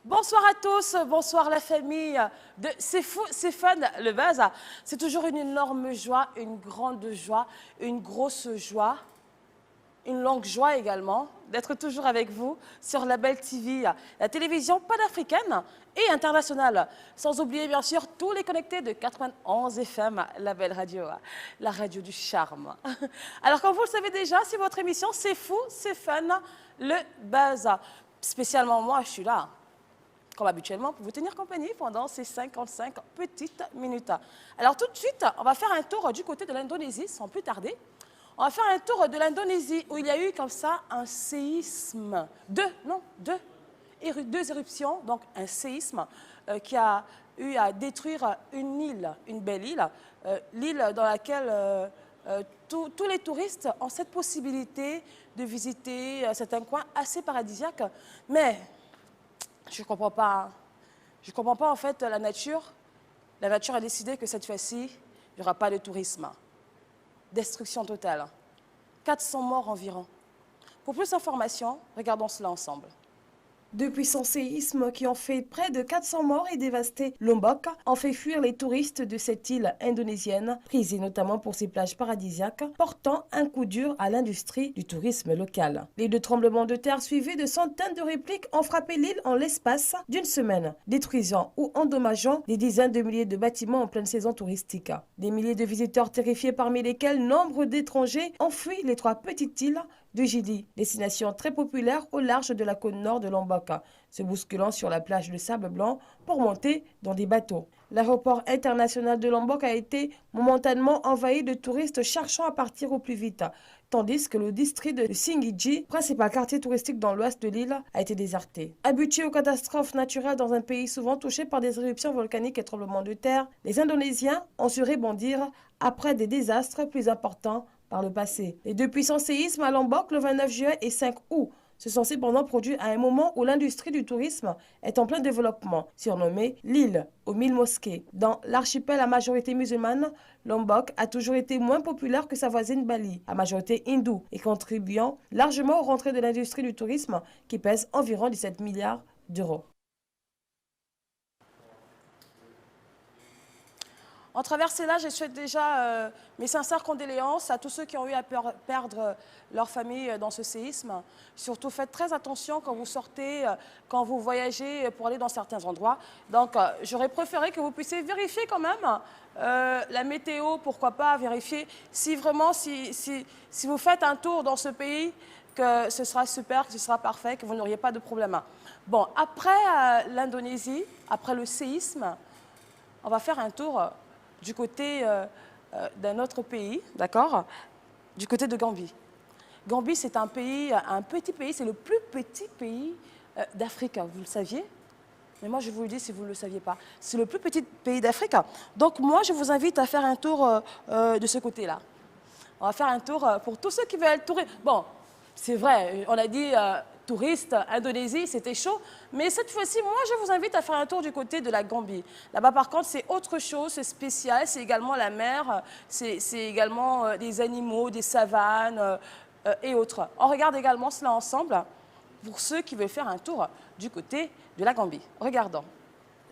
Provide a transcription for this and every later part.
Bonsoir à tous, bonsoir la famille de C'est fou, c'est fun, le buzz. C'est toujours une énorme joie, une grande joie, une grosse joie, une longue joie également d'être toujours avec vous sur la Belle TV, la télévision panafricaine et internationale. Sans oublier bien sûr tous les connectés de 91 FM, la Belle Radio, la radio du charme. Alors comme vous le savez déjà, c'est votre émission C'est fou, c'est fun, le buzz. Spécialement moi, je suis là comme habituellement, pour vous tenir compagnie pendant ces 55 petites minutes. Alors tout de suite, on va faire un tour du côté de l'Indonésie, sans plus tarder. On va faire un tour de l'Indonésie où il y a eu comme ça un séisme, deux éruptions, donc un séisme qui a eu à détruire une île, une belle île, l'île dans laquelle tous les touristes ont cette possibilité de visiter certains coins assez paradisiaques, mais je ne comprends pas. Hein. Je ne comprends pas en fait la nature. La nature a décidé que cette fois-ci, il n'y aura pas de tourisme. Destruction totale. 400 morts environ. Pour plus d'informations, regardons cela ensemble. De puissants séismes qui ont fait près de 400 morts et dévasté Lombok ont fait fuir les touristes de cette île indonésienne, prisée notamment pour ses plages paradisiaques, portant un coup dur à l'industrie du tourisme local. Les deux tremblements de terre suivis de centaines de répliques ont frappé l'île en l'espace d'une semaine, détruisant ou endommageant des dizaines de milliers de bâtiments en pleine saison touristique. Des milliers de visiteurs terrifiés, parmi lesquels nombre d'étrangers, ont fui les trois petites îles de Gili, destination très populaire au large de la côte nord de Lombok, se bousculant sur la plage de sable blanc pour monter dans des bateaux. L'aéroport international de Lombok a été momentanément envahi de touristes cherchant à partir au plus vite, tandis que le district de Singiji, principal quartier touristique dans l'ouest de l'île, a été déserté. Habitués aux catastrophes naturelles dans un pays souvent touché par des éruptions volcaniques et tremblements de terre, les Indonésiens ont su rebondir après des désastres plus importants par le passé. Les deux puissants séismes à Lombok le 29 juillet et 5 août se sont cependant produits à un moment où l'industrie du tourisme est en plein développement, surnommée l'île aux 1000 mosquées. Dans l'archipel à majorité musulmane, Lombok a toujours été moins populaire que sa voisine Bali, à majorité hindoue, et contribuant largement aux rentrées de l'industrie du tourisme qui pèse environ 17 milliards d'euros. En traversant là, je souhaite déjà mes sincères condoléances à tous ceux qui ont eu à perdre leur famille dans ce séisme. Surtout, faites très attention quand vous sortez, quand vous voyagez pour aller dans certains endroits. Donc, j'aurais préféré que vous puissiez vérifier quand même la météo, pourquoi pas vérifier si vraiment, si vous faites un tour dans ce pays, que ce sera super, que ce sera parfait, que vous n'auriez pas de problème. Bon, après l'Indonésie, après le séisme, on va faire un tour du côté d'un autre pays, d'accord, du côté de Gambie. Gambie, c'est un pays, un petit pays, c'est le plus petit pays d'Afrique, vous le saviez? Mais moi, je vous le dis si vous ne le saviez pas. C'est le plus petit pays d'Afrique. Donc, moi, je vous invite à faire un tour de ce côté-là. On va faire un tour pour tous ceux qui veulent tourer. Bon, c'est vrai, on a dit touristes, Indonésie, c'était chaud. Mais cette fois-ci, moi, je vous invite à faire un tour du côté de la Gambie. Là-bas, par contre, c'est autre chose, c'est spécial. C'est également la mer, c'est également des animaux, des savanes et autres. On regarde également cela ensemble pour ceux qui veulent faire un tour du côté de la Gambie. Regardons.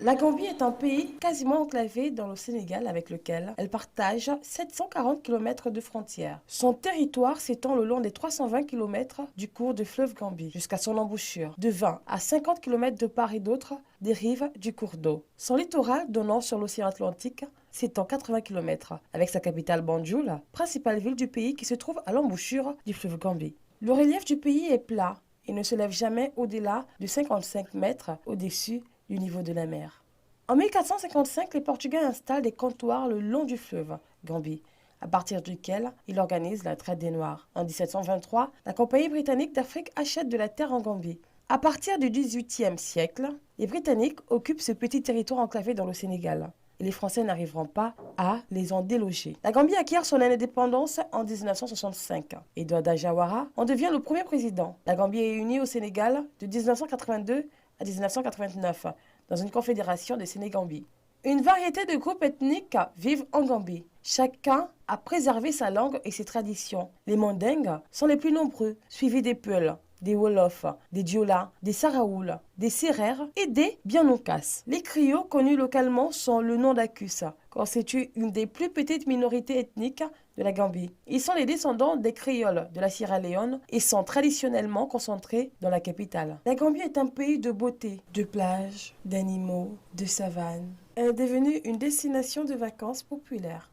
La Gambie est un pays quasiment enclavé dans le Sénégal avec lequel elle partage 740 km de frontières. Son territoire s'étend le long des 320 km du cours du fleuve Gambie jusqu'à son embouchure, de 20 à 50 km de part et d'autre des rives du cours d'eau. Son littoral donnant sur l'océan Atlantique s'étend 80 km avec sa capitale Banjul, principale ville du pays qui se trouve à l'embouchure du fleuve Gambie. Le relief du pays est plat et ne se lève jamais au-delà de 55 mètres au-dessus du niveau de la mer. En 1455, les Portugais installent des comptoirs le long du fleuve Gambie, à partir duquel ils organisent la traite des Noirs. En 1723, la Compagnie britannique d'Afrique achète de la terre en Gambie. À partir du XVIIIe siècle, les Britanniques occupent ce petit territoire enclavé dans le Sénégal. Et les Français n'arriveront pas à les en déloger. La Gambie acquiert son indépendance en 1965. Edouard Jawara en devient le premier président. La Gambie est unie au Sénégal de 1982 à 1989 dans une confédération de Sénégambie. Une variété de groupes ethniques vivent en Gambie. Chacun a préservé sa langue et ses traditions. Les Mandingues sont les plus nombreux, suivis des Peuls, des Wolofs, des Diola, des Saraouls, des Sérères et des Bianoukas. Les Kriols connus localement sont le nom d'Akus, constituent une des plus petites minorités ethniques de la Gambie. Ils sont les descendants des Créoles de la Sierra Leone et sont traditionnellement concentrés dans la capitale. La Gambie est un pays de beauté, de plages, d'animaux, de savanes. Elle est devenue une destination de vacances populaire.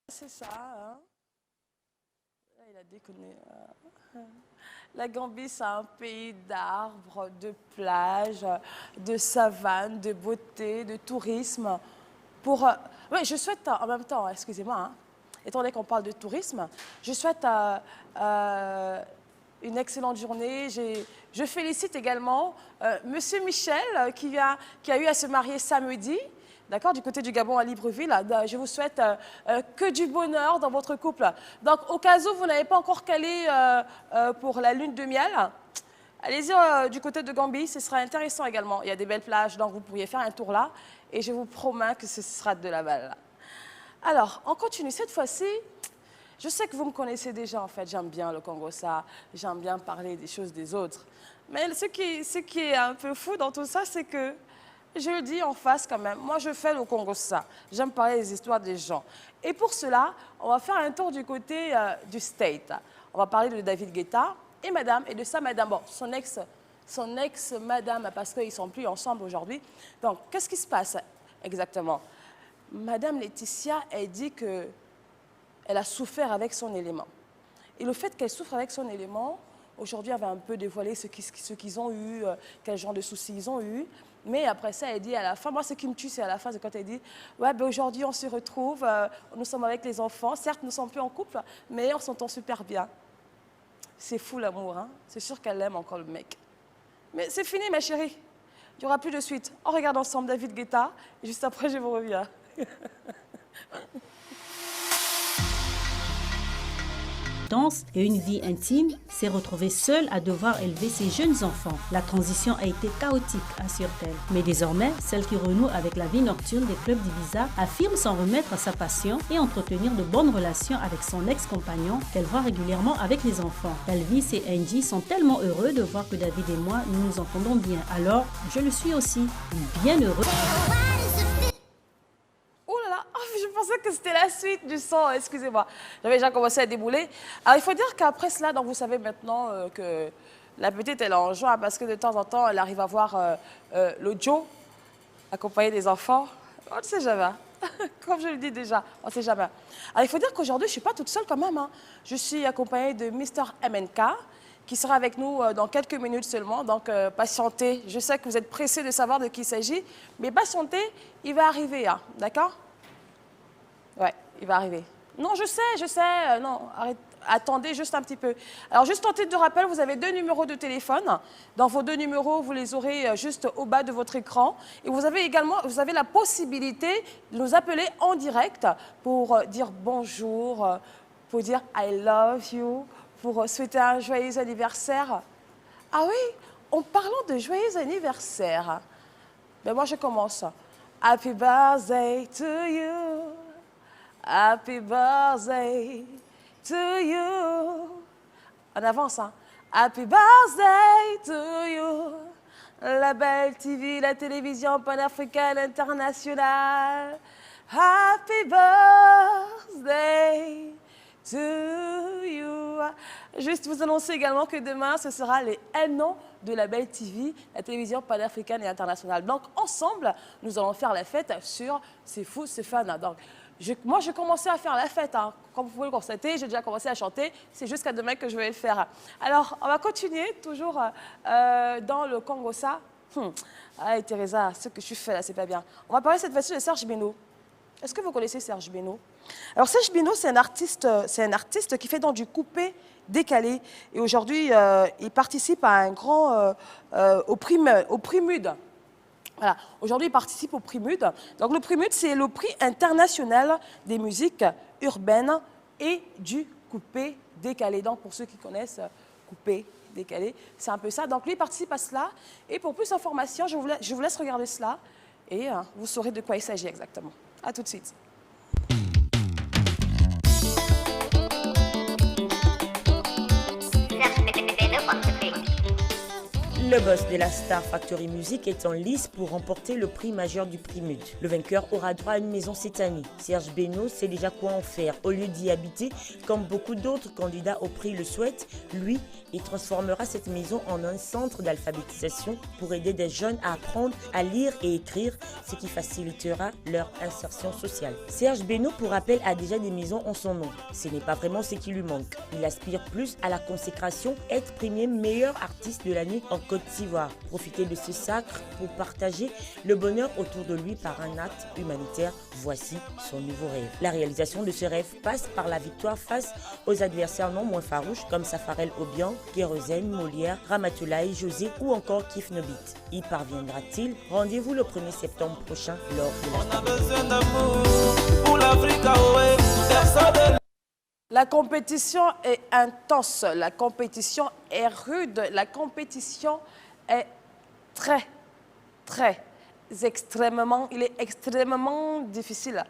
C'est ça, hein? Là, il a déconné. La Gambie, c'est un pays d'arbres, de plages, de savanes, de beauté, de tourisme. Oui, je souhaite en même temps, excusez-moi, hein, étant donné qu'on parle de tourisme, je souhaite une excellente journée. Je félicite également Monsieur Michel qui a eu à se marier samedi. D'accord, du côté du Gabon à Libreville. Je vous souhaite que du bonheur dans votre couple. Donc, au cas où vous n'avez pas encore calé pour la lune de miel, allez-y du côté de Gambie, ce sera intéressant également. Il y a des belles plages, donc vous pourriez faire un tour là. Et je vous promets que ce sera de la balle. Alors, on continue. Cette fois-ci, je sais que vous me connaissez déjà, en fait. J'aime bien le Congo-Ça. J'aime bien parler des choses des autres. Mais ce qui est un peu fou dans tout ça, c'est que je le dis en face quand même, moi je fais le Congo-Ça, j'aime parler des histoires des gens. Et pour cela, on va faire un tour du côté du State. On va parler de David Guetta et madame, et de sa madame, bon, son ex-madame, parce qu'ils ne sont plus ensemble aujourd'hui. Donc, qu'est-ce qui se passe exactement? Madame Laetitia, elle dit qu'elle a souffert avec son élément. Et le fait qu'elle souffre avec son élément, aujourd'hui, elle va un peu dévoiler ce qu'ils ont eu, quel genre de soucis ils ont eu. Mais après ça, elle dit à la fin, moi ce qui me tue, c'est à la fin, c'est quand elle dit « Ouais, ben aujourd'hui on se retrouve, nous sommes avec les enfants, certes nous ne sommes plus en couple, mais on s'entend super bien. » C'est fou l'amour, hein? C'est sûr qu'elle aime encore le mec. Mais c'est fini ma chérie, il n'y aura plus de suite. On regarde ensemble David Guetta, et juste après je vous reviens. Et une vie intime, s'est retrouvée seule à devoir élever ses jeunes enfants. La transition a été chaotique, assure-t-elle. Mais désormais, celle qui renoue avec la vie nocturne des clubs d'Ibiza affirme s'en remettre à sa passion et entretenir de bonnes relations avec son ex-compagnon qu'elle voit régulièrement avec les enfants. Elvis et Angie sont tellement heureux de voir que David et moi, nous nous entendons bien. Alors, je le suis aussi. Bien heureux. Je pensais que c'était la suite du son, excusez-moi. J'avais déjà commencé à débouler. Alors, il faut dire qu'après cela, donc, vous savez maintenant que la petite, elle est en joie parce que de temps en temps, elle arrive à voir le Joe, accompagné des enfants. On ne sait jamais. Comme je le dis déjà, on ne sait jamais. Alors, il faut dire qu'aujourd'hui, je ne suis pas toute seule quand même. Hein. Je suis accompagnée de Mr. MNK, qui sera avec nous dans quelques minutes seulement. Donc, patientez. Je sais que vous êtes pressés de savoir de qui il s'agit, mais patientez, il va arriver, hein, d'accord? Ouais, il va arriver. Non, je sais. Non, arrête, attendez juste un petit peu. Alors, juste en titre de rappel, vous avez 2 numéros de téléphone. Dans vos 2 numéros, vous les aurez juste au bas de votre écran. Et vous avez également la possibilité de nous appeler en direct pour dire bonjour, pour dire I love you, pour souhaiter un joyeux anniversaire. Ah oui, en parlant de joyeux anniversaire, ben moi je commence. Happy birthday to you. Happy birthday to you. En avance, hein. Happy birthday to you. La Belle TV, la télévision panafricaine internationale. Happy birthday to you. Juste vous annoncer également que demain, ce sera les 1 an de la Belle TV, la télévision panafricaine et internationale. Donc, ensemble, nous allons faire la fête sur C'est fou, c'est fun. Donc, moi, j'ai commencé à faire la fête, hein. Comme vous pouvez le constater, j'ai déjà commencé à chanter. C'est jusqu'à demain que je vais le faire. Alors, on va continuer toujours dans le Congo-Ça. Ah, Teresa, ce que tu fais là, c'est pas bien. On va parler cette fois-ci de Serge Beno. Est-ce que vous connaissez Serge Beno? Alors, Serge Beno, c'est un artiste qui fait donc du coupé décalé. Et aujourd'hui, il participe à un grand au prix Mud. Voilà. Aujourd'hui, il participe au prix MUD. Donc, le prix MUD, c'est le prix international des musiques urbaines et du coupé décalé. Donc, pour ceux qui connaissent coupé décalé, c'est un peu ça. Donc, lui, il participe à cela. Et pour plus d'informations, je vous laisse regarder cela et vous saurez de quoi il s'agit exactement. À tout de suite. Le boss de la Star Factory Music est en lice pour remporter le prix majeur du Primud. Le vainqueur aura droit à une maison cette année. Serge Beno sait déjà quoi en faire. Au lieu d'y habiter, comme beaucoup d'autres candidats au prix le souhaitent, lui, il transformera cette maison en un centre d'alphabétisation pour aider des jeunes à apprendre à lire et écrire, ce qui facilitera leur insertion sociale. Serge Beno, pour rappel, a déjà des maisons en son nom. Ce n'est pas vraiment ce qui lui manque. Il aspire plus à la consécration, être premier meilleur artiste de l'année en Côte d'Ivoire. Profiter de ce sacre pour partager le bonheur autour de lui par un acte humanitaire. Voici son nouveau rêve. La réalisation de ce rêve passe par la victoire face aux adversaires non moins farouches comme Safarel Obiang, Guérosène, Molière, Ramatoulaye, José ou encore Kif Nobit. Y parviendra-t-il? Rendez-vous le 1er septembre prochain lors de la... La compétition est intense, la compétition est rude, la compétition est il est extrêmement difficile.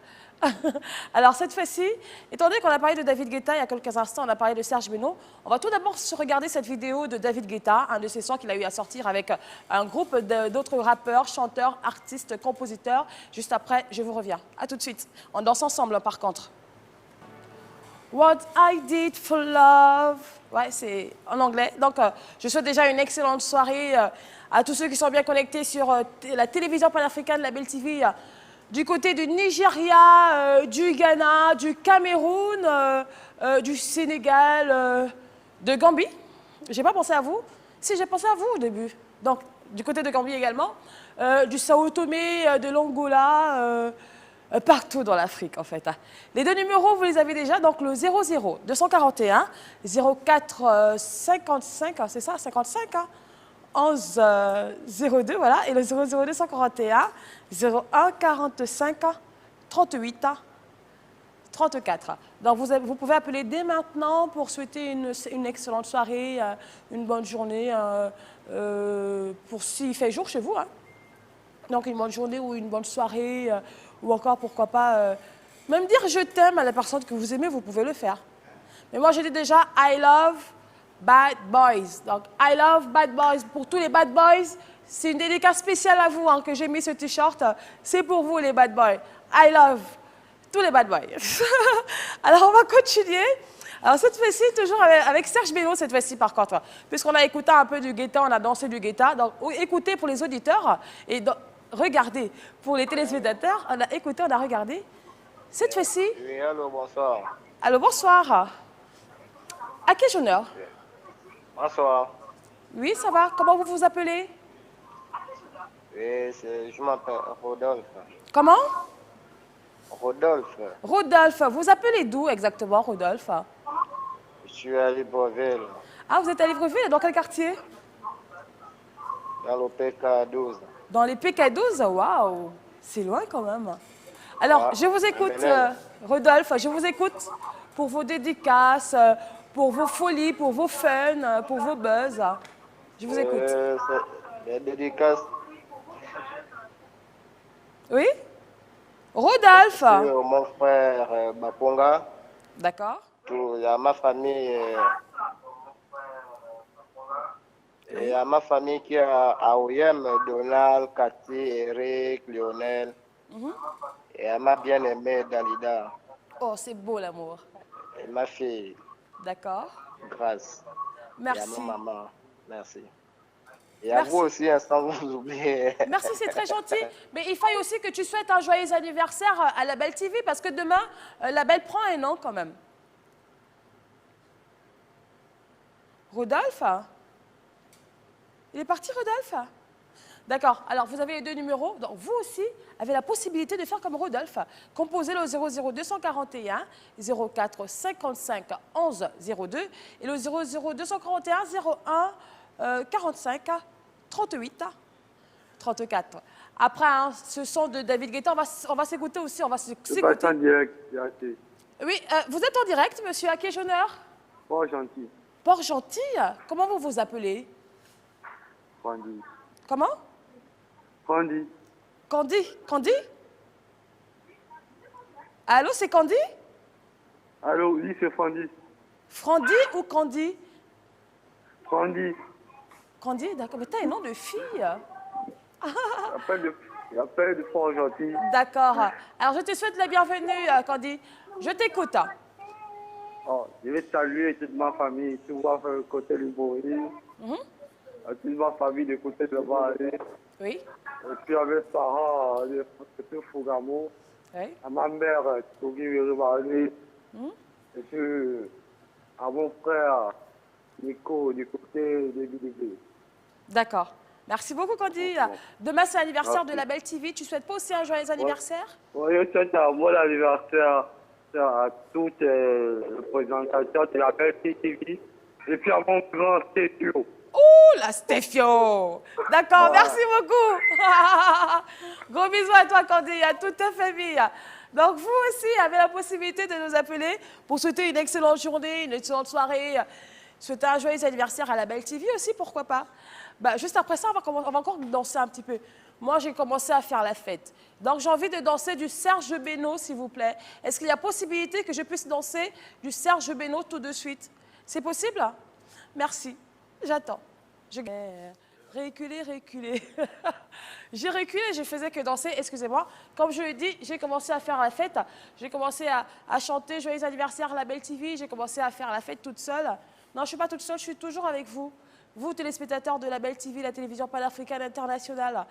Alors cette fois-ci, étant donné qu'on a parlé de David Guetta il y a quelques instants, on a parlé de Serge Beno, on va tout d'abord se regarder cette vidéo de David Guetta, un de ses sons qu'il a eu à sortir avec un groupe d'autres rappeurs, chanteurs, artistes, compositeurs. Juste après, je vous reviens. À tout de suite. On danse ensemble par contre. What I did for love. Ouais, c'est en anglais. Donc, je souhaite déjà une excellente soirée à tous ceux qui sont bien connectés sur la télévision panafricaine, la Belle TV, du côté du Nigeria, du Ghana, du Cameroun, du Sénégal, de Gambie. J'ai pas pensé à vous. Si, j'ai pensé à vous au début. Donc, du côté de Gambie également, du Sao Tomé, de l'Angola, partout dans l'Afrique, en fait. Les deux numéros, vous les avez déjà, donc le 00 241 04 55, c'est ça, 55, 11 02, voilà, et le 00 241 01 45 38 34. Donc vous pouvez appeler dès maintenant pour souhaiter une excellente soirée, une bonne journée, pour s'il fait jour chez vous, hein. Donc une bonne journée ou une bonne soirée, ou encore, pourquoi pas, même dire je t'aime à la personne que vous aimez, vous pouvez le faire. Mais moi, j'ai dit déjà I love bad boys. Donc, I love bad boys. Pour tous les bad boys, c'est une dédicace spéciale à vous, hein, que j'ai mis ce t-shirt. C'est pour vous, les bad boys. I love tous les bad boys. Alors, on va continuer. Alors, cette fois-ci, toujours avec Serge Beno, cette fois-ci, par contre. Puisqu'on a écouté un peu du Guetta, on a dansé du Guetta. Donc, écoutez pour les auditeurs et regardez pour les téléspectateurs. On a écouté, on a regardé. Cette fois-ci... Oui, allô, bonsoir. Allô, bonsoir. À quel honneur? Bonsoir. Oui, ça va. Comment vous vous appelez? Oui, je m'appelle Rodolphe. Comment? Rodolphe. Rodolphe. Vous appelez d'où exactement, Rodolphe? Je suis à Libreville. Ah, vous êtes à Libreville? Dans quel quartier? Dans le PK12. Dans les PK12? Waouh, c'est loin quand même. Alors, je vous écoute, Rodolphe, je vous écoute pour vos dédicaces, pour vos folies, pour vos fun, pour vos buzz. Je vous écoute. Les dédicaces. Oui? Rodolphe. Mon frère Baponga. D'accord. Il y a ma famille. Il y a ma famille qui est à Oyem, Donald, Cathy, Eric, Lionel. Et à ma bien-aimée Dalida. Oh, c'est beau l'amour. Et ma fille. D'accord. Grâce. Merci. Et à ma maman. Merci. Et à vous aussi, sans vous oublier. Merci, c'est très gentil. Mais il faut aussi que tu souhaites un joyeux anniversaire à la Belle TV parce que demain, la Belle prend un an quand même. Rodolphe? Il est parti, Rodolphe? D'accord. Alors, vous avez les deux numéros. Donc, vous aussi avez la possibilité de faire comme Rodolphe. Composez le 00 241 04 55 11 02 et le 00 241 01 45 38 34. Après, hein, ce son de David Guetta, on va s'écouter aussi. On va s'écouter. Passe en direct. Oui, vous êtes en direct, monsieur. À quel honneur? Port-Gentil. Port-Gentil? Comment vous vous appelez? Candy. Comment? Candy. Candy? Candy? Allô, c'est Candy? Allô, oui, c'est Candy. Frandy ou Candy? Candy. Candy, d'accord. Mais t'as un nom de fille. Il n'y a pas de fort gentil. D'accord. Alors, je te souhaite la bienvenue, Candy. Je t'écoute. Oh, je vais saluer toute ma famille, tout ma côté du Boris, toute ma famille de côté de Valais. Oui. Et puis à mes parents, de côté Fougamo, Oui. à ma mère, Togi Viribali, et puis à mon frère, Nico, du côté de BDB. D'accord. Merci beaucoup, Candy. Demain, c'est l'anniversaire de la Belle TV. Tu souhaites pas aussi un joyeux anniversaire? Oui, je souhaite un bon anniversaire à tous les présentateurs de la Belle TV, et puis à mon grand Stéphio. Ouh, la Stéphio. D'accord, merci beaucoup. Gros bisous à toi, Candy, à toute ta famille. Donc, vous aussi avez la possibilité de nous appeler pour souhaiter une excellente journée, une excellente soirée, souhaiter un joyeux anniversaire à la Belle TV aussi, pourquoi pas. Bah, juste après ça, on va encore danser un petit peu. Moi, j'ai commencé à faire la fête. Donc, j'ai envie de danser du Serge Beno, s'il vous plaît. Est-ce qu'il y a possibilité que je puisse danser du Serge Beno tout de suite? C'est possible? Merci. J'attends. Reculer, reculer. J'ai reculé, je faisais que danser, excusez-moi. Comme je l'ai dit, j'ai commencé à faire la fête. J'ai commencé à chanter Joyeux anniversaire à la Belle TV. J'ai commencé à faire la fête toute seule. Non, je ne suis pas toute seule, je suis toujours avec vous. Vous, téléspectateurs de la Belle TV, la télévision panafricaine internationale.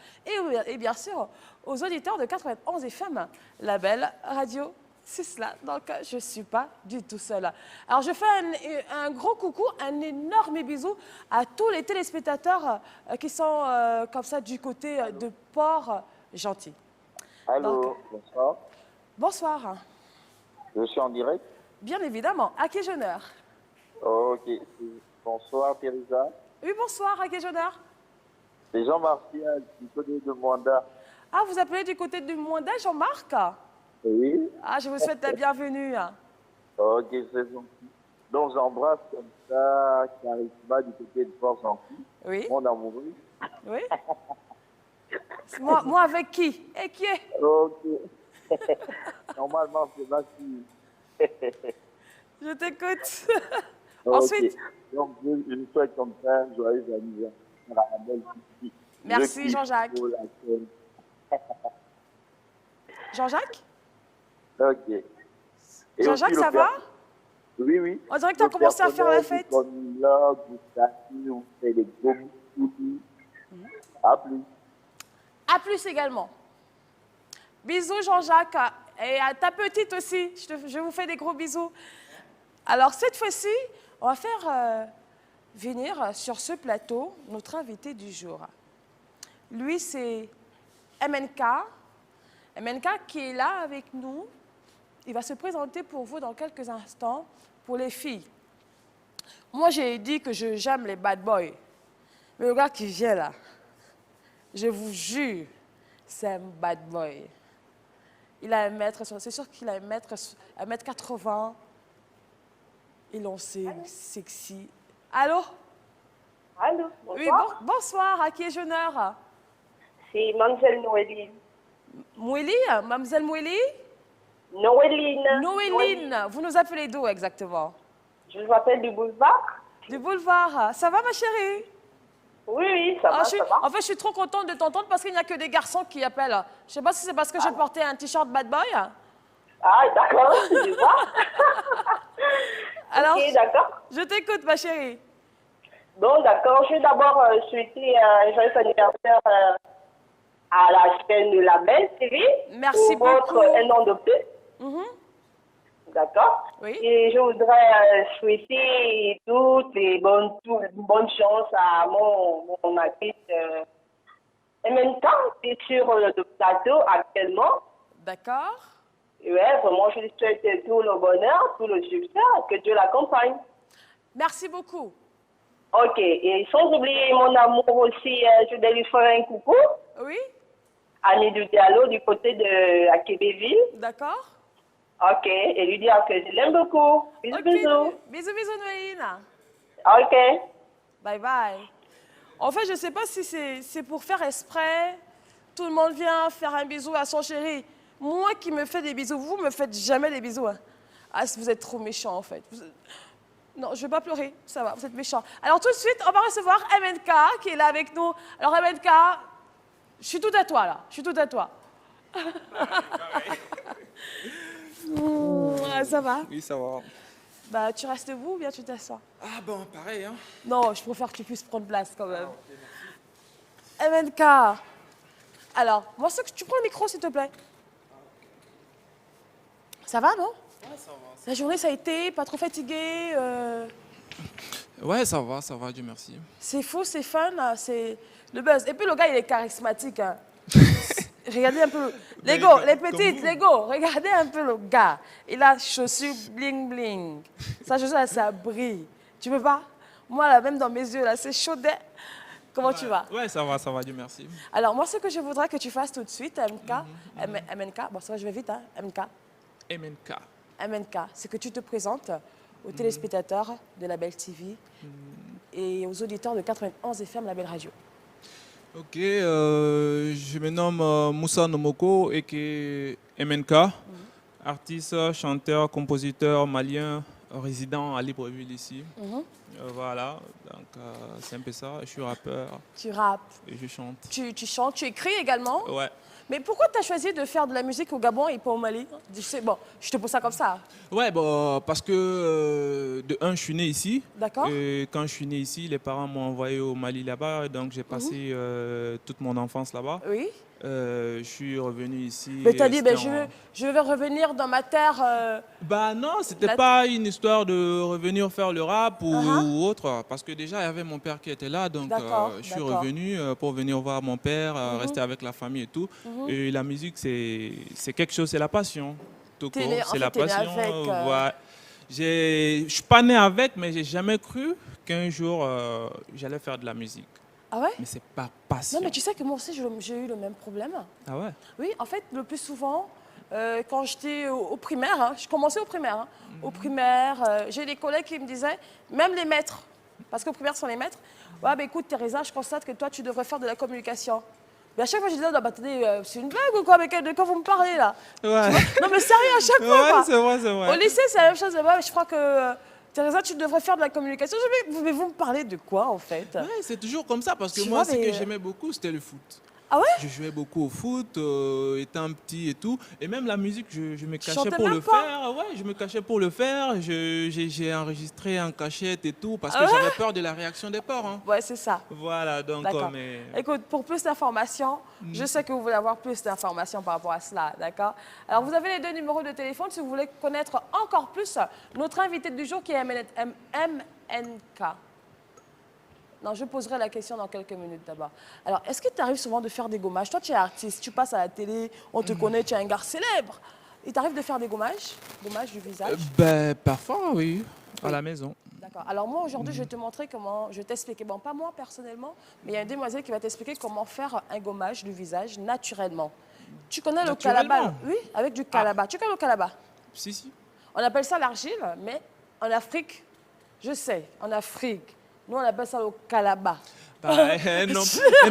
Et bien sûr, aux auditeurs de 91 FM, la Belle Radio. C'est cela, donc je ne suis pas du tout seule. Alors je fais un gros coucou, un énorme bisou à tous les téléspectateurs qui sont comme ça du côté de Port-Gentil. Allô, Donc, bonsoir. Bonsoir. Je suis en direct. Bien évidemment, à qui ai-je honneur? Ok. Bonsoir, Teresa. Oui, bonsoir, à qui ai-je honneur? C'est Jean-Martial, du côté de Mwanda. Ah, vous appelez du côté du Mwanda, Jean-Marc? Oui. Ah, je vous souhaite la bienvenue. Ok, c'est gentil. Donc, j'embrasse comme ça Charisma du côté de Port-Gentil. Oui. Mon amoureux. Oui. Moi avec qui? Et qui est? Ok. Normalement, c'est ma fille. Je t'écoute. Ok. Ensuite. Donc, je souhaite comme ça un joyeux anniversaire à la Belle TV. Merci, Jean-Jacques. Jean-Jacques? Ok. Et Jean-Jacques, aussi ça le va? père- Oui, oui. On dirait que tu as commencé à faire la fête. Comme là, on fait des gros bisous. À plus. À plus également. Bisous, Jean-Jacques. Et à ta petite aussi. Je vous fais des gros bisous. Alors, cette fois-ci, on va faire venir sur ce plateau notre invité du jour. Lui, c'est MNK. MNK qui est là avec nous. Il va se présenter pour vous dans quelques instants pour les filles. Moi, j'ai dit que j'aime les bad boys. Mais le gars qui vient là, je vous jure, c'est un bad boy. Il a un mètre, c'est sûr qu'il a un mètre 80. Il en sait sexy. Allô? Allô, bonsoir. Oui, bonsoir. À qui ai-je honneur? C'est Mademoiselle Noéline. Mouélie? Mademoiselle Mouélie? Noéline. Noéline. Vous nous appelez d'où exactement? Je vous appelle du boulevard. Du boulevard. Ça va, ma chérie? Oui, oui, ça Ah, va, ça va. En fait, je suis trop contente de t'entendre parce qu'il n'y a que des garçons qui appellent. Je ne sais pas si c'est parce que j'ai porté un t-shirt bad boy. Ah, d'accord, je vois. Alors, Ok, d'accord. je t'écoute, ma chérie. Bon, d'accord. Je vais d'abord souhaiter un joyeux anniversaire à la chaîne de la Belle TV. Merci pour votre beaucoup. un an de plus. D'accord. Oui. Et je voudrais souhaiter toutes les bonnes chances à mon artiste en même temps, qui est sur le plateau actuellement. D'accord. Ouais, vraiment, je lui souhaite tout le bonheur, tout le succès, que Dieu l'accompagne. Merci beaucoup. Ok, et sans oublier mon amour aussi, je vais lui faire un coucou. Oui. Annie du Diallo du côté de Akébéville. D'accord. Ok, et lui dire que je l'aime beaucoup. Bisous, Ok. bisous. Bisous, bisous, Noéline. Ok. Bye bye. En fait, je ne sais pas si c'est pour faire exprès. Tout le monde vient faire un bisou à son chéri. Moi qui me fais des bisous, vous ne me faites jamais des bisous. Hein. Ah, vous êtes trop méchants, en fait. Non, je vais pas pleurer, ça va, vous êtes méchants. Alors tout de suite, on va recevoir MNK qui est là avec nous. Alors MNK, je suis tout à toi là, je suis tout à toi. Ça va? Oui, ça va. Bah, tu restes debout ou bien tu t'assois? Ah bon, pareil, hein. Non, je préfère que tu puisses prendre place quand même. MNK. Alors, moi, tu prends le micro, s'il te plaît. Ça va, non? Ouais, ça va. La journée, ça a été, pas trop fatigué. Ouais, ça va, Dieu merci. C'est fou, c'est fun, hein, c'est le buzz. Et puis le gars, il est charismatique. Hein. Regardez un peu. Lego, les petites, Lego, regardez un peu le gars. Il a chaussures bling bling. Sa chaussure, là, ça brille. Tu veux pas? Moi, là, même dans mes yeux, là, c'est chaud. Comment tu vas? Ouais, ça va, Dieu merci. Alors, moi, ce que je voudrais que tu fasses tout de suite, MNK, bon, ça va, je vais vite, hein, MNK. MNK, c'est que tu te présentes aux téléspectateurs de la Belle TV et aux auditeurs de 91 FM, la Belle Radio. Ok, je me nomme Moussa Nomoko et que MNK, artiste, chanteur, compositeur malien, résident à Libreville ici. Voilà, donc c'est un peu ça. Je suis rappeur. Tu rappes. Et je chante. Tu chantes, tu écris également. Ouais. Mais pourquoi tu as choisi de faire de la musique au Gabon et pas au Mali? Bon, je te pose ça comme ça. Ouais, bon, parce que de un, je suis né ici. D'accord. Et quand je suis né ici, les parents m'ont envoyé au Mali là-bas, donc j'ai passé toute mon enfance là-bas. Oui. Je suis revenu ici. Mais tu as dit, ben, je vais revenir dans ma terre. Bah non, c'était pas une histoire de revenir faire le rap ou autre, parce que déjà il y avait mon père qui était là, donc je suis revenu pour venir voir mon père, rester avec la famille et tout. Et la musique, c'est quelque chose, c'est la passion. Tout court, c'est la passion. Ouais. Je suis pas né avec, mais j'ai jamais cru qu'un jour j'allais faire de la musique. Ah ouais? Mais c'est pas passion. Non, mais tu sais que moi aussi, j'ai eu le même problème. Ah ouais? Oui, en fait, le plus souvent, quand j'étais au primaire, hein, je commençais au primaire. Hein, au primaire, j'ai des collègues qui me disaient, même les maîtres, parce qu'au primaire, ce sont les maîtres, ouais, bah, écoute, Teresa, je constate que toi, tu devrais faire de la communication. Mais à chaque fois, je disais, non, bah, attendez, c'est une blague ou quoi? Mais de quoi vous me parlez là? Ouais. Non, mais sérieux, à chaque fois. Ouais, Quoi. c'est vrai, c'est vrai. Au lycée, c'est la même chose. Ouais, mais je crois que. Teresa, tu devrais faire de la communication. Mais vous me parlez de quoi, en fait? Ouais, c'est toujours comme ça, parce que Tu moi, vois, ce mais... que j'aimais beaucoup, c'était le foot. Ah ouais? Je jouais beaucoup au foot, étant petit et tout. Et même la musique, je me cachais chantais pour même le pas? faire. Ouais, je me cachais pour le faire. J'ai enregistré en cachette et tout, parce que j'avais peur de la réaction des parents. Ouais, c'est ça. Voilà, donc... D'accord. Mais... Écoute, pour plus d'informations, je sais que vous voulez avoir plus d'informations par rapport à cela, d'accord? Alors, vous avez les 2 numéros de téléphone si vous voulez connaître encore plus notre invité du jour qui est MNK. Non, je poserai la question dans quelques minutes d'abord. Alors, est-ce qu'il t'arrive souvent de faire des gommages? Toi, tu es artiste, tu passes à la télé, on te connaît, tu es un gars célèbre. Il t'arrive de faire des gommages du visage? Ben, parfois, oui, à la maison. D'accord. Alors moi, aujourd'hui, je vais te montrer comment, je vais t'expliquer, bon, pas moi personnellement, mais il y a une demoiselle qui va t'expliquer comment faire un gommage du visage naturellement. Tu connais le calaba? Oui, avec du calaba. Tu connais le calaba? Si. On appelle ça l'argile, mais en Afrique, je sais, en Afrique, nous, on appelle ça le calaba. Bah, un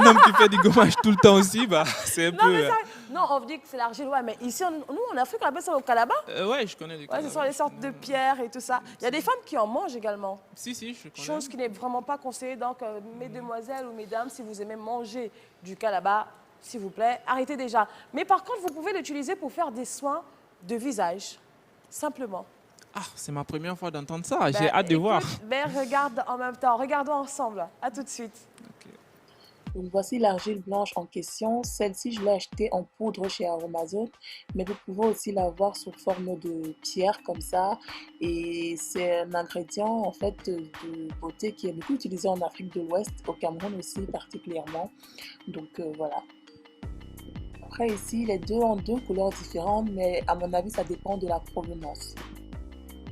homme qui fait du gommage tout le temps aussi, bah, c'est un non, peu... Mais ça, non, on dit que c'est l'argile, ouais, mais ici, nous, en Afrique, on appelle ça le calaba. Ouais, je connais les calabas. Ouais, ce sont les sortes de pierres et tout ça. Il y a des femmes qui en mangent également. Si, je connais. Chose qui n'est vraiment pas conseillée. Donc, mesdemoiselles ou mesdames, si vous aimez manger du calaba, s'il vous plaît, arrêtez déjà. Mais par contre, vous pouvez l'utiliser pour faire des soins de visage, simplement. Ah, c'est ma première fois d'entendre ça. J'ai hâte de voir. Ben, regarde en même temps. Regardons ensemble. À tout de suite. Okay. Donc voici l'argile blanche en question. Celle-ci, je l'ai achetée en poudre chez Aromazone, mais vous pouvez aussi l'avoir sous forme de pierre comme ça. Et c'est un ingrédient en fait de beauté qui est beaucoup utilisé en Afrique de l'Ouest, au Cameroun aussi particulièrement. Donc voilà. Après ici, les deux ont 2 couleurs différentes, mais à mon avis, ça dépend de la provenance.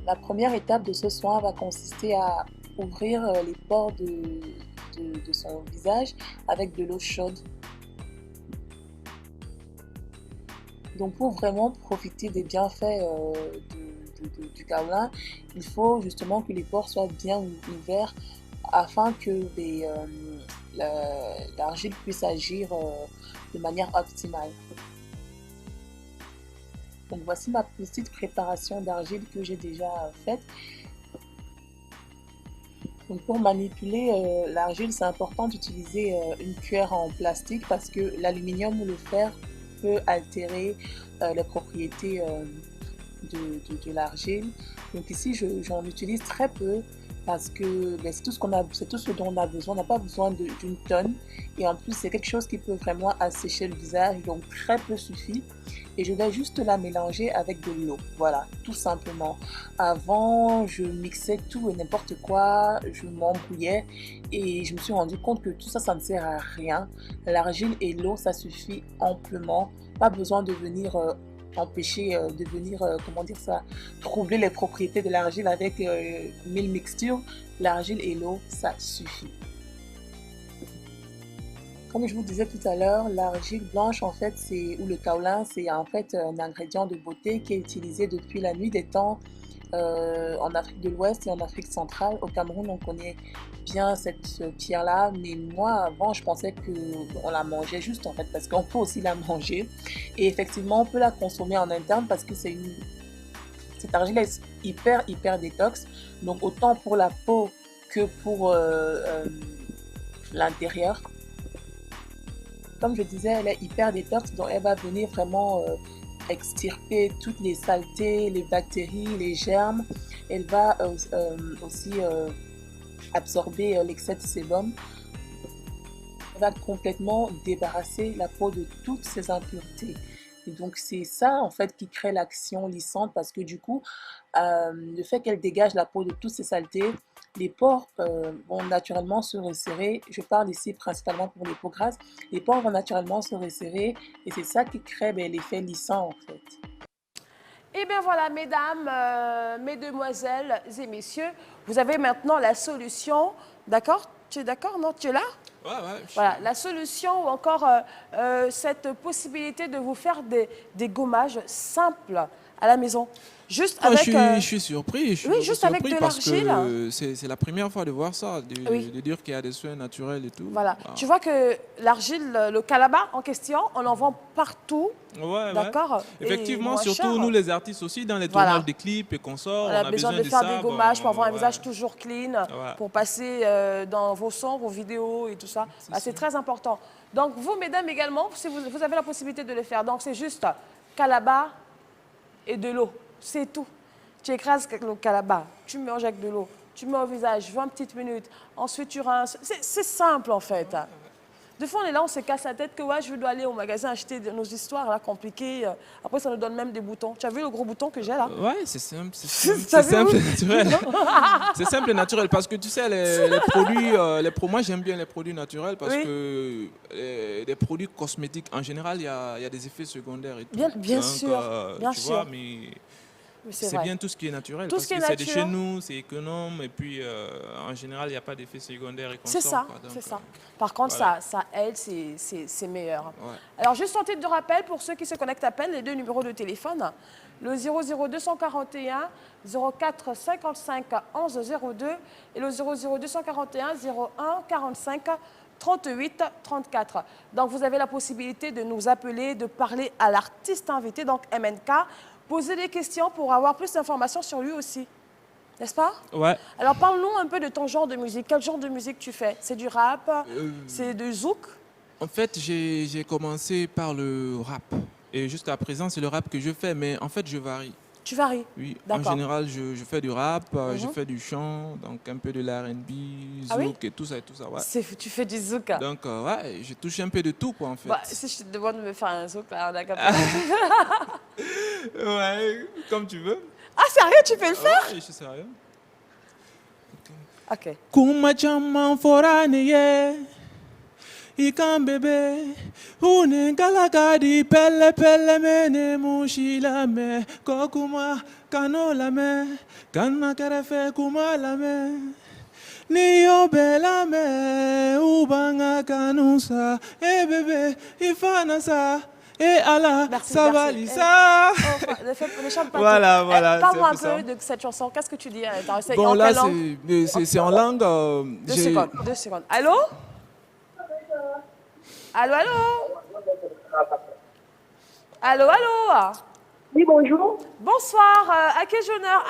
La première étape de ce soin va consister à ouvrir les pores de son visage avec de l'eau chaude. Donc pour vraiment profiter des bienfaits du kaolin, il faut justement que les pores soient bien ouverts afin que l'argile puisse agir de manière optimale. Donc voici ma petite préparation d'argile que j'ai déjà faite. Donc pour manipuler l'argile, c'est important d'utiliser une cuillère en plastique parce que l'aluminium ou le fer peut altérer les propriétés de l'argile. Donc ici, j'en utilise très peu parce que ben, c'est tout ce dont on a besoin. On n'a pas besoin d'une tonne. Et en plus, c'est quelque chose qui peut vraiment assécher le visage. Donc très peu suffit. Et je vais juste la mélanger avec de l'eau. Voilà, tout simplement. Avant, je mixais tout et n'importe quoi. Je m'embrouillais. Et je me suis rendu compte que tout ça, ça ne sert à rien. L'argile et l'eau, ça suffit amplement. Pas besoin de venir comment dire ça, troubler les propriétés de l'argile avec 1000 mixtures. L'argile et l'eau, ça suffit. Comme je vous disais tout à l'heure, l'argile blanche, en fait, ou le kaolin, c'est en fait un ingrédient de beauté qui est utilisé depuis la nuit des temps en Afrique de l'Ouest et en Afrique centrale. Au Cameroun, on connaît bien cette pierre-là, mais moi, avant, je pensais qu'on la mangeait juste, en fait, parce qu'on peut aussi la manger. Et effectivement, on peut la consommer en interne parce que cette argile est hyper détox. Donc, autant pour la peau que pour l'intérieur. Comme je disais, elle est hyper détox, donc elle va venir vraiment extirper toutes les saletés, les bactéries, les germes. Elle va aussi absorber l'excès de sébum. Elle va complètement débarrasser la peau de toutes ces impuretés. Et donc c'est ça en fait qui crée l'action lissante parce que du coup, le fait qu'elle dégage la peau de toutes ces saletés, les pores vont naturellement se resserrer. Je parle ici principalement pour les peaux grasses. Les pores vont naturellement se resserrer et c'est ça qui crée l'effet lissant en fait. Et bien voilà, mesdames, mesdemoiselles et messieurs, vous avez maintenant la solution, d'accord? Tu es d'accord? Non, tu es là? Ouais. Voilà, la solution ou encore cette possibilité de vous faire des gommages simples à la maison. Juste avec... Je suis surpris. Juste avec de l'argile. C'est la première fois de voir ça, de dire qu'il y a des soins naturels et tout. Voilà. Tu vois que l'argile, le calabat en question, on en vend partout. Ouais, d'accord. Effectivement, surtout nous les artistes aussi, dans les tournages des clips et consorts, on a besoin de faire des gommages pour avoir un visage toujours clean, pour passer dans vos sons, vos vidéos et tout ça. C'est très important. Donc vous, mesdames, également, si vous avez la possibilité de le faire. Donc c'est juste calabat et de l'eau. C'est tout. Tu écrases le calabat, tu mélanges avec de l'eau, tu mets au visage 20 petites minutes, ensuite tu rinces. C'est simple en fait. Des fois on est là, on se casse la tête que ouais, je dois aller au magasin acheter nos histoires là, compliquées. Après ça nous donne même des boutons. Tu as vu le gros bouton que j'ai là? Ouais, c'est simple. C'est simple et naturel. C'est simple et naturel parce que tu sais, les produits, moi j'aime bien les produits naturels parce que les produits cosmétiques en général, il y a des effets secondaires et tout. Bien sûr. Tu vois, mais c'est bien tout ce qui est naturel. Tout parce que c'est de chez nous, c'est économe et puis en général, il n'y a pas d'effet secondaire. C'est ça, c'est ça. Par contre, voilà. ça aide, c'est meilleur. Ouais. Alors, juste en titre de rappel, pour ceux qui se connectent à peine, les deux numéros de téléphone, le 00241 04 55 11 02 et le 00241 01 45 38 34. Donc, vous avez la possibilité de nous appeler, de parler à l'artiste invité, donc MNK, poser des questions pour avoir plus d'informations sur lui aussi. N'est-ce pas? Ouais. Alors, parle-nous un peu de ton genre de musique. Quel genre de musique tu fais? C'est du rap? C'est du zouk? En fait, j'ai commencé par le rap. Et jusqu'à présent, c'est le rap que je fais. Mais en fait, je varie. Tu varies? Oui. En général, je fais du rap, je fais du chant, donc un peu de l'R&B, zouk et tout ça. Ouais. Tu fais du zouk? Donc, ouais, je touche un peu de tout, quoi, en fait. Bah, si je te demande de me faire un zouk, là, on a capable. Ouais, comme tu veux. Ah, sérieux, tu peux le faire? Oui, je suis sérieux. Ok. Kuma chama foraniye, ikan bebe, une galagadi pelle pelle mene mushila me, kokuma kanola me, kanna kerefe kuma la me. Niyo bela me, ubanga kanusa, bébé, ifana sa. Et Allah, ça va, Lisa. Voilà. Parle-moi un peu de cette chanson. Qu'est-ce que tu dis? Bon, là, c'est en langue. 2 secondes. Allô? Allô? Oui, bonjour. Bonsoir. À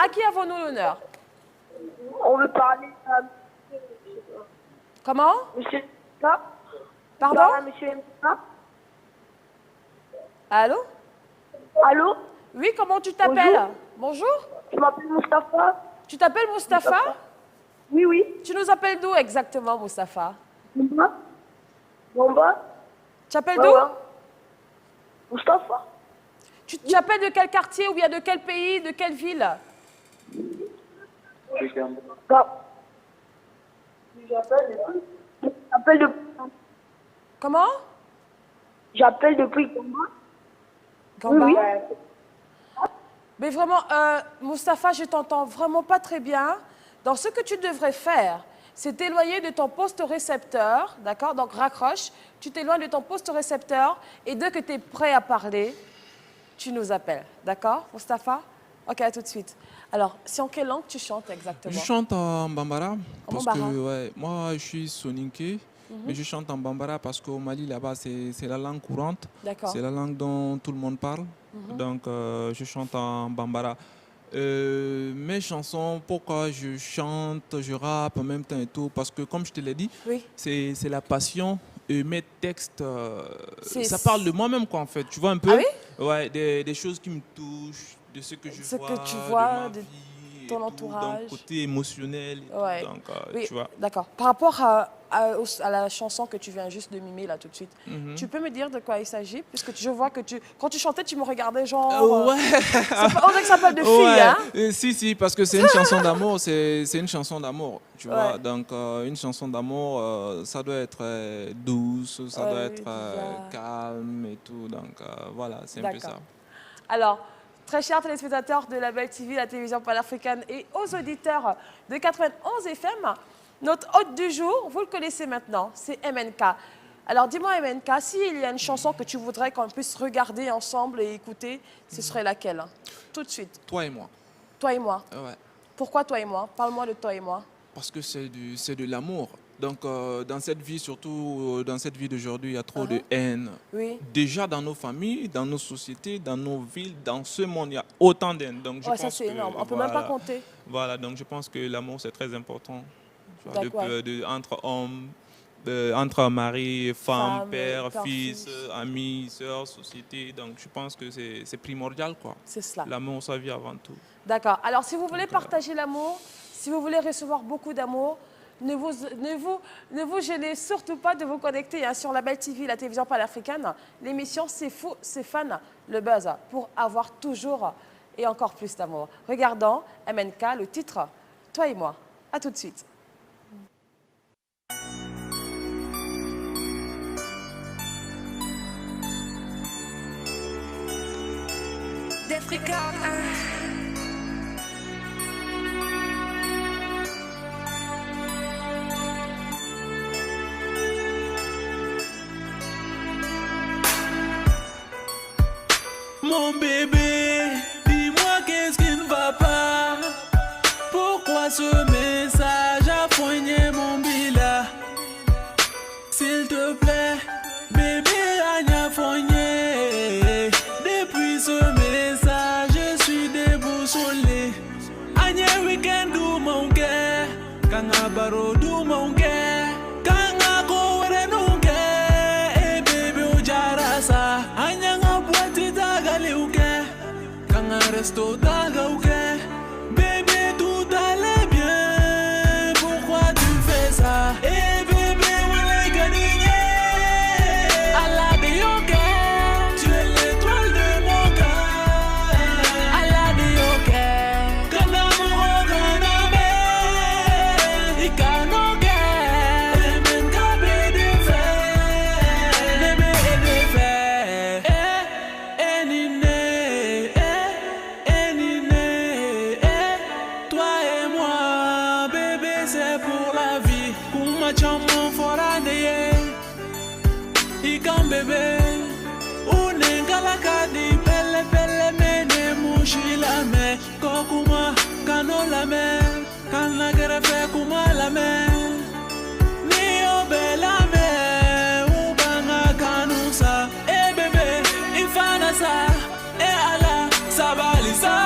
qui avons-nous l'honneur? On veut parler à Comment? Monsieur Mka. Pardon? Monsieur Mka. Allô? Allô? Oui, comment tu t'appelles? Bonjour. Je m'appelle Moustapha. Tu t'appelles Moustapha? Oui, oui. Tu nous appelles d'où exactement, Moustapha? Bomba. Tu appelles d'où? Moustapha. Tu appelles de quel quartier ou bien de quel pays, de quelle ville? J'appelle de... Comment? J'appelle depuis Gamba. Gamba? Oui, Mais vraiment, Moustapha, je t'entends vraiment pas très bien. Donc, ce que tu devrais faire, c'est t'éloigner de ton poste récepteur, d'accord? Donc, raccroche, tu t'éloignes de ton poste récepteur et dès que tu es prêt à parler, tu nous appelles, d'accord, Moustapha? Ok, à tout de suite. Alors, c'est en quelle langue tu chantes exactement? Je chante en Bambara. Parce Bambara. que ouais, moi, je suis soninké, mais je chante en Bambara parce qu'au Mali, là-bas, c'est la langue courante. D'accord. C'est la langue dont tout le monde parle. Donc, je chante en Bambara. Mes chansons, pourquoi je chante, je rappe en même temps et tout, parce que comme je te l'ai dit, oui. c'est la passion. Et mes textes, ça parle de moi-même, quoi, en fait. Tu vois un peu? Ah oui? Ouais, des choses qui me touchent, de ce que je vois, que tu vois, de ma vie, ton entourage. Donc, côté émotionnel. Et ouais. tout, donc, oui, tu vois. D'accord. Par rapport à la chanson que tu viens juste de mimer là tout de suite, tu peux me dire de quoi il s'agit? Puisque je vois que quand tu chantais, tu me regardais genre... ouais. On dirait que ça parle de fille, hein? Si, parce que c'est une chanson d'amour, c'est une chanson d'amour, tu vois. Donc, une chanson d'amour, ça doit être douce, ça doit être calme et tout. Donc, voilà, c'est un peu ça. Alors, très chers téléspectateurs de la Belle TV, la télévision panafricaine et aux auditeurs de 91 FM, notre hôte du jour, vous le connaissez maintenant, c'est MNK. Alors dis-moi MNK, s'il y a une chanson que tu voudrais qu'on puisse regarder ensemble et écouter, ce serait laquelle? Tout de suite. Toi et moi. Toi et moi? Ouais. Pourquoi toi et moi? Parle-moi de toi et moi. Parce que c'est de l'amour. Donc, dans cette vie, surtout dans cette vie d'aujourd'hui, il y a trop de haine. Oui. Déjà dans nos familles, dans nos sociétés, dans nos villes, dans ce monde, il y a autant d'haine. Donc, je pense ça c'est énorme, on ne peut même pas compter. Voilà, donc je pense que l'amour, c'est très important. Entre hommes, entre mari, femme, père, fils, amis, sœurs, société. Donc, je pense que c'est primordial, quoi. C'est cela. L'amour, ça vit avant tout. D'accord. Alors, si vous voulez partager l'amour, si vous voulez recevoir beaucoup d'amour, ne vous gênez surtout pas de vous connecter sur la Belle TV, la télévision panafricaine. L'émission C'est fou, c'est fan, le buzz, pour avoir toujours et encore plus d'amour. Regardons MNK, le titre « Toi et moi ». À tout de suite. D'Africa 1. Mon bébé, dis-moi qu'est-ce qui ne va pas? Pourquoi ce message a poigné mon bila? S'il te plaît, bébé, Anya Foigné. Depuis ce message, je suis déboussolé. Anya week-end do mon cœur, Kanga baro do mon cœur, Kanga kore no cœur, et bébé ojarasa. Anya nga boîte tagale ou cœur, Kanga resto taga ou cœur. Bébé tout allait bien, pourquoi tu fais ça? Et bébé voilà gagné, à la de your cœur, tu es l'étoile de mon cœur. À la de your cœur, kanamo kaname, ikano cœur, même capé de fer, bébé de fer. Toi et moi, bébé, c'est pour la vie. Kuma chamo foraneye, ikam bébé. Unengala kadi pele pele mene mushila me. Kokuma kano la me, kana grefe kuma la me. Ni obela me, ubanga kanusa. Eh bébé, ifana sa, ala sabalisa.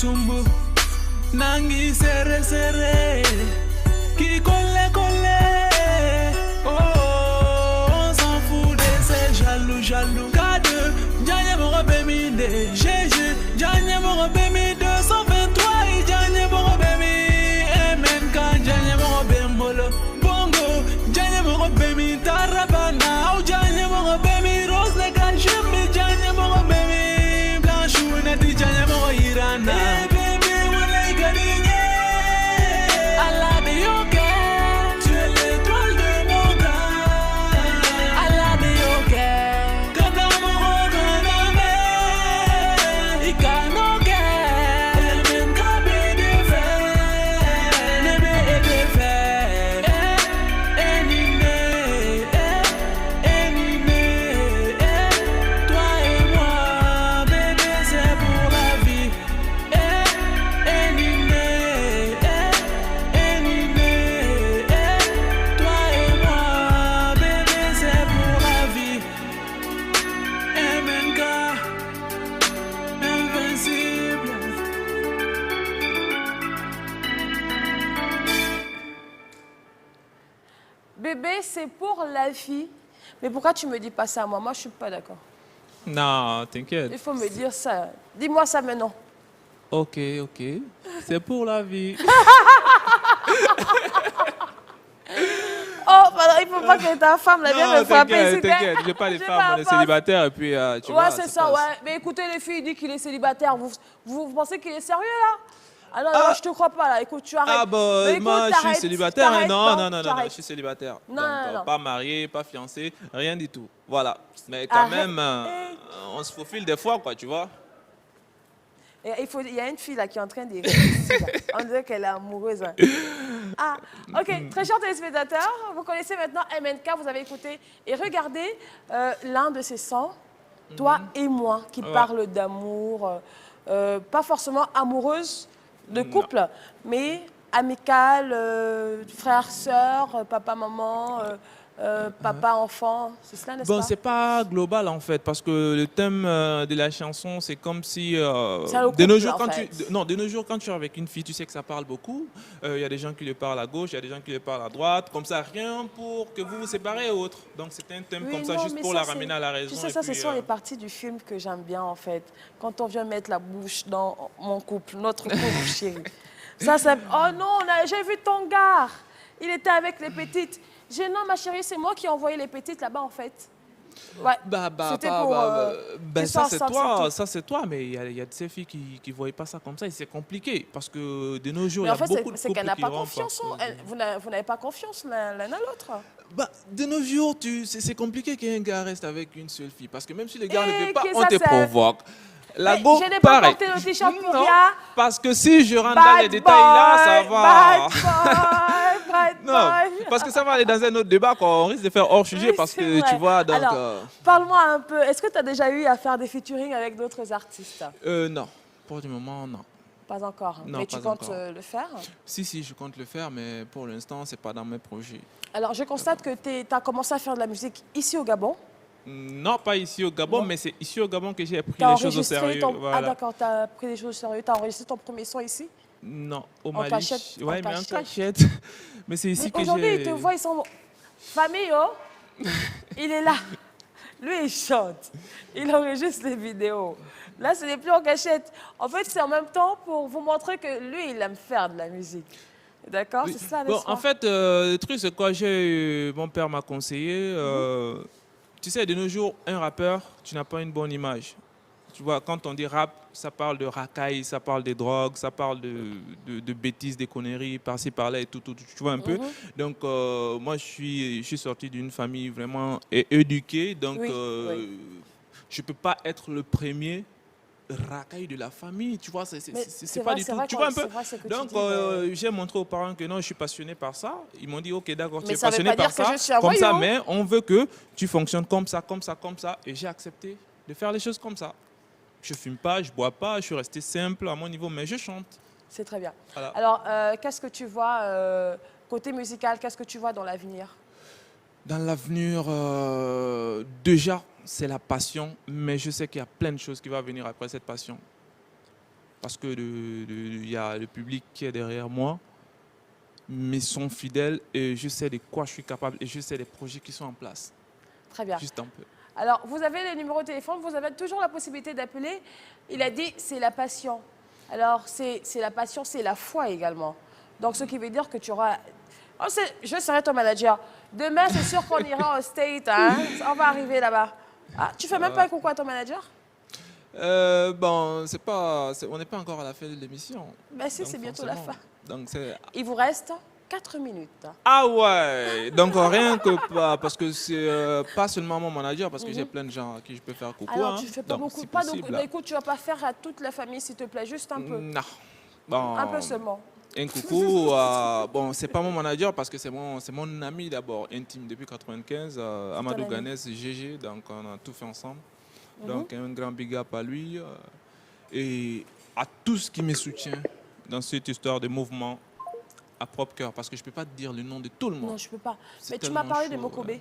sumbu nangi serré serré qui colle oh on s'en fout de ces jaloux K2 Janye moro bemi de GG Janye moro bemi 223 et Janye moro bemi MNK Janye moro bembolo bongo Janye moro bemi tarabana ou Janye moro bemi rose le kanjumi Janye moro bemi blanchou nati Janye moro irana baby wala igadinye ala de yoke tu es l'étoile de mon cœur ala de yoke kada moro kana me ikanoke men kabe de fe nebe ebe fe toi et moi bébé c'est pour la vie toi et moi bébé c'est pour la vie MNK invincible. Bébé, c'est pour la vie. Mais pourquoi tu me dis pas ça à moi? Moi, je suis pas d'accord. Non, t'inquiète. Il faut me dire ça. Dis-moi ça maintenant. Ok. C'est pour la vie. Oh, pardon, il faut pas que ta femme la vienne me frapper. T'inquiète, j'ai pas de femme, on est célibataire et puis tu vois. Ouais, c'est ça, ouais. Mais écoutez, les filles, il dit qu'il est célibataire. Vous pensez qu'il est sérieux, là? Ah non, non, je te crois pas, là. Écoute, tu arrêtes. Ah bah, Mais écoute, moi, je suis t'arrêtes, célibataire. t'arrêtes, Non, t'arrêtes. je suis célibataire. Non, Donc, non. pas marié, pas fiancé, rien du tout. Voilà. Mais quand même, on se faufile des fois, quoi, tu vois. Et il y a une fille là qui est en train de... On dirait qu'elle est amoureuse. Hein. Ah, ok. Très chers téléspectateurs, vous connaissez maintenant MNK, vous avez écouté et regardé l'un de ses sons, Toi et moi, qui parle d'amour, pas forcément amoureuse de couple, mais amicale, frère, sœur, papa, maman... papa, enfant, c'est cela, n'est-ce pas? Bon, c'est pas global en fait, parce que le thème de la chanson, c'est comme si de nos jours, de nos jours, quand tu es avec une fille, tu sais que ça parle beaucoup. Il y a des gens qui le parlent à gauche, il y a des gens qui le parlent à droite, comme ça, rien pour que vous vous séparez et autres. Donc c'est un thème comme ça, juste pour la ramener à la raison. Tu sais, ça, ce sont les parties du film que j'aime bien en fait. Quand on vient mettre la bouche dans mon couple, notre couple, chérie. Ça, c'est... Oh non, j'ai vu ton gars. Il était avec les petites. Non, ma chérie, c'est moi qui ai envoyé les petites là-bas, en fait. Ouais. C'était pour... ça, c'est toi, mais il y a de ces filles qui ne voyaient pas ça comme ça et c'est compliqué parce que de nos jours, il y a beaucoup de couples c'est qu'elle n'a pas qui confiance. Vous n'avez pas confiance l'un à l'autre. De nos jours, c'est compliqué qu'un gars reste avec une seule fille parce que même si le gars ne veut pas, on te provoque. La go, je n'ai pas porté le t-shirt pour rien. Parce que si je rentre dans les détails là, ça va. Non, parce que ça va aller dans un autre débat, quoi. On risque de faire hors sujet parce que tu vois. Donc, alors, parle-moi un peu. Est-ce que tu as déjà eu à faire des featuring avec d'autres artistes? Non, pour le moment, non. Pas encore. Non, mais tu comptes le faire? Si, je compte le faire, mais pour l'instant, c'est pas dans mes projets. Alors, je constate que tu as commencé à faire de la musique ici au Gabon. Non, pas ici au Gabon, mais c'est ici au Gabon que j'ai pris les choses au sérieux. Voilà. Ah d'accord, tu as pris les choses au sérieux. Tu as enregistré ton premier son ici? Non, au Mali. Cachette. Oui, mais en cachette. Mais c'est ici que j'ai... Aujourd'hui, ils te voient, ils sont... Famille, oh, il est là. Lui, il chante. Il enregistre les vidéos. Là, ce n'est plus en cachette. En fait, c'est en même temps pour vous montrer que lui, il aime faire de la musique. D'accord? Oui. C'est ça, bon, en fait, le truc, c'est quoi? Mon père m'a conseillé... Tu sais, de nos jours, un rappeur, tu n'as pas une bonne image. Tu vois, quand on dit rap, ça parle de racaille, ça parle de drogue, ça parle de bêtises, des conneries, par-ci, par-là et tout, tu vois un peu. Donc, moi, je suis sorti d'une famille vraiment éduquée, donc je ne peux pas être le premier racaille de la famille, tu vois, c'est pas du tout, tu vois un peu. Donc, j'ai montré aux parents que non, je suis passionné par ça. Ils m'ont dit, ok, d'accord, tu es passionné par ça, comme ça, mais on veut que tu fonctionnes comme ça, comme ça, comme ça. Et j'ai accepté de faire les choses comme ça. Je fume pas, je bois pas, je suis resté simple à mon niveau, mais je chante. C'est très bien. Voilà. Alors, qu'est-ce que tu vois, côté musical, qu'est-ce que tu vois dans l'avenir? Dans l'avenir, déjà, c'est la passion, mais je sais qu'il y a plein de choses qui vont venir après cette passion. parce que il y a le public qui est derrière moi, mais ils sont fidèles et je sais de quoi je suis capable et je sais les projets qui sont en place. Très bien. Juste un peu. Alors, vous avez les numéros de téléphone, vous avez toujours la possibilité d'appeler. Il a dit, c'est la passion. Alors, c'est la passion, c'est la foi également. Donc, ce qui veut dire que tu auras... Oh, je serai ton manager. Demain, c'est sûr qu'on ira au State. Hein? On va arriver là-bas. Ah, tu fais même pas un coucou à ton manager? Bon, on n'est pas encore à la fin de l'émission. Ben si, c'est bientôt la fin. Donc, il vous reste 4 minutes. Ah ouais, donc rien que parce que c'est pas seulement mon manager, parce que j'ai plein de gens à qui je peux faire coucou. Alors, hein. tu fais pas donc, beaucoup. Si Pas possible, donc, écoute, tu vas pas faire à toute la famille, s'il te plaît, juste un peu. Non. Bon, un peu seulement. Un coucou, bon, c'est pas mon manager parce que c'est mon ami d'abord, intime depuis 95, Amadou Ganès, GG, donc on a tout fait ensemble. Donc un grand big up à lui et à tous qui me soutiennent dans cette histoire de mouvement à propre cœur, parce que je peux pas te dire le nom de tout le monde. Non, je peux pas. Mais tu m'as parlé de Mokobe.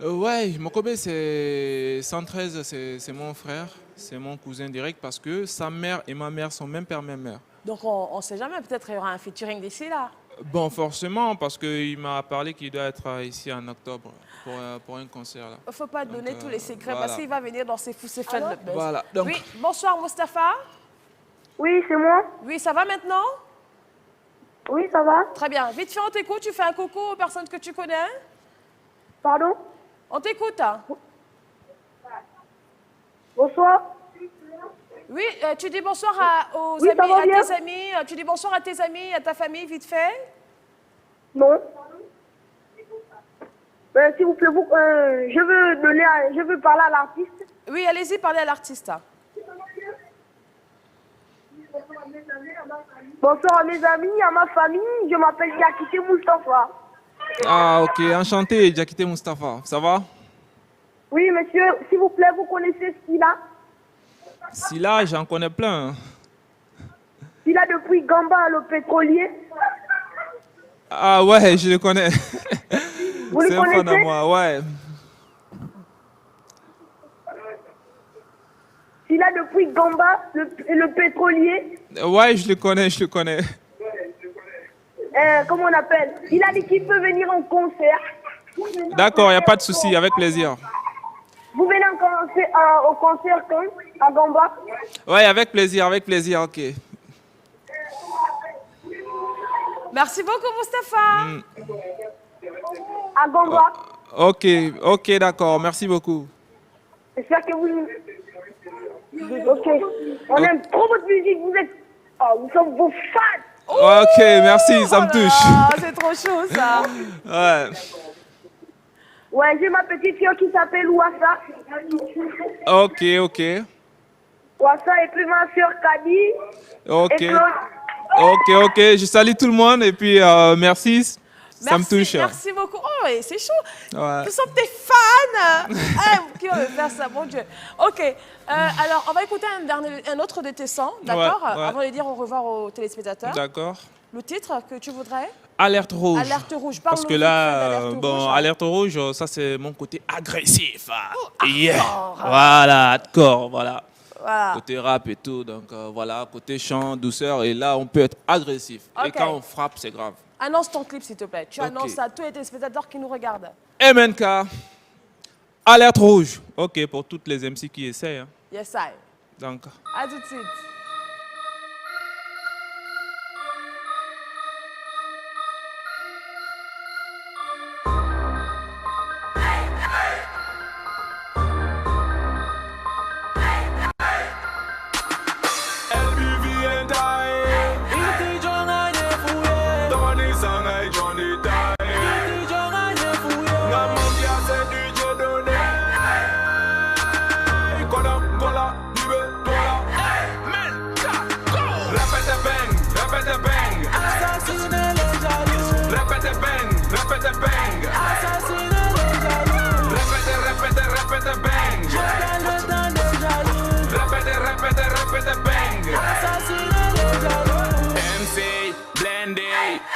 Ouais, Mokobe, c'est 113, c'est mon frère, c'est mon cousin direct parce que sa mère et ma mère sont même père, même mère. Donc on ne sait jamais, peut-être il y aura un featuring d'ici là. Bon, forcément, parce qu'il m'a parlé qu'il doit être ici en octobre pour un concert. Il ne faut pas donner tous les secrets, voilà. Parce qu'il va venir dans ses fêtes de buzz. Voilà. Donc... Oui, bonsoir Mustapha. Oui, c'est moi. Oui, ça va maintenant? Oui, ça va. Très bien. Vite fait, on t'écoute. Tu fais un coucou aux personnes que tu connais? Pardon? On t'écoute. Bonsoir. Oui, tu dis bonsoir aux oui, amis, à bien. tes amis. Tu dis bonsoir à tes amis, à ta famille, vite fait. Non. S'il vous plaît, je veux parler à l'artiste. Oui, allez-y, parlez à l'artiste. Bonsoir à mes amis, à ma famille. Je m'appelle Diakité Moustapha. Ah, ok. Enchanté, Diakité Moustapha. Ça va? Oui, monsieur. S'il vous plaît, vous connaissez Silla? Silla, j'en connais plein. Silla depuis Gamba, le pétrolier. Ah ouais, je le connais. Vous le connaissez? C'est un fan à moi, ouais. Silla depuis Gamba, le pétrolier. Ouais, je le connais. Comment on appelle? Il a dit qu'il peut venir en concert. D'accord, il n'y a pas de souci, avec plaisir. Vous venez au concert quand? À Gamba? Ouais, avec plaisir, ok. Merci beaucoup, Mustapha. À Gamba. Ok, d'accord, merci beaucoup. J'espère que vous... Ok. On aime trop votre musique, vous sommes vos fans. Ok, merci, ça me touche. C'est trop chaud, ça. Ouais. Ouais, j'ai ma petite fille qui s'appelle Ouassa. Ok. Ouassa et puis ma soeur Kadi. Ok, je salue tout le monde et puis merci. Ça me touche. Merci beaucoup. Oh, c'est chaud. Ouais. Nous sommes tes fans. Qui va me faire ça, mon Dieu. Ok. Alors, on va écouter un autre de tes sons, d'accord? Ouais. Avant de dire au revoir aux téléspectateurs. D'accord. Le titre que tu voudrais? Alerte rouge. Alerte rouge. Parce que là, alerte rouge, ça c'est mon côté agressif. Voilà, hardcore, voilà. Côté rap et tout, donc voilà, côté chant, douceur, et là on peut être agressif. Okay. Et quand on frappe, c'est grave. Annonce ton clip, s'il te plaît. Tu annonces à tous les téléspectateurs qui nous regardent. MNK, alerte rouge. Ok, pour toutes les MC qui essayent. Hein. Yes, I. Donc. À tout de suite.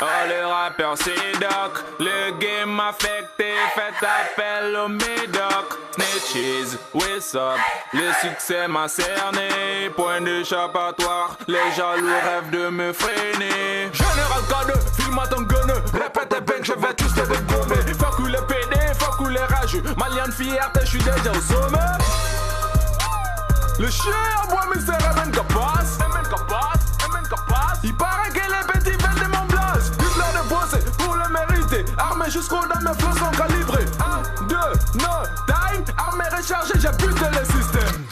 Oh le rappeur c'est Doc, le game affecté, faites appel au médoc. Snitches, what's up, le succès m'a cerné. Point d'échappatoire, les jaloux rêvent de me freiner. Général K2, file-moi ton gun, répète et bang, je vais tous te dégommer. Fuck ou les PD, fuck ou les rageux, Malian fierté, je suis déjà au sommet. Le chien à bois mystère, MN capace, il paraît que les petits veulent de mon blase. Du plein de bosser pour le mériter. Armé jusqu'au dans mes flots sont calibrés. 1, 2, no time. Armé rechargé, j'ai buté le système.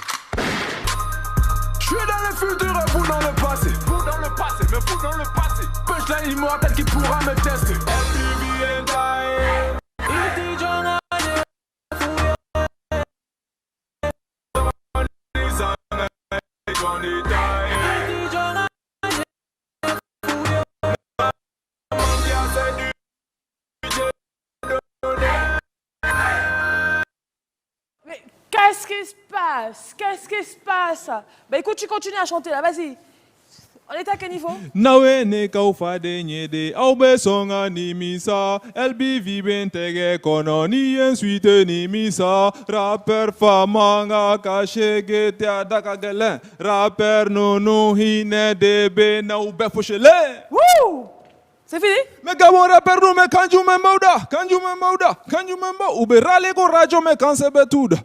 J'suis dans le futur et vous dans le passé. Vous dans le passé, mais vous dans le passé. Punchline immortel qui pourra me tester. MTV and time. Qu'est-ce qui se passe? Qu'est-ce qui se passe? Bah écoute, tu continues à chanter là, vas-y. On est à quel niveau? Nawe ne kaufa de nyede aube songa ni misa LBV bentege kono ni ensuite ni misa rapper famanga kashege te adaka gelen rapper nono hine debe na ube foshele. Wouh! C'est fini? Mais gabon rapper no me kanju me mauda ube rale go rajo me kanse betuda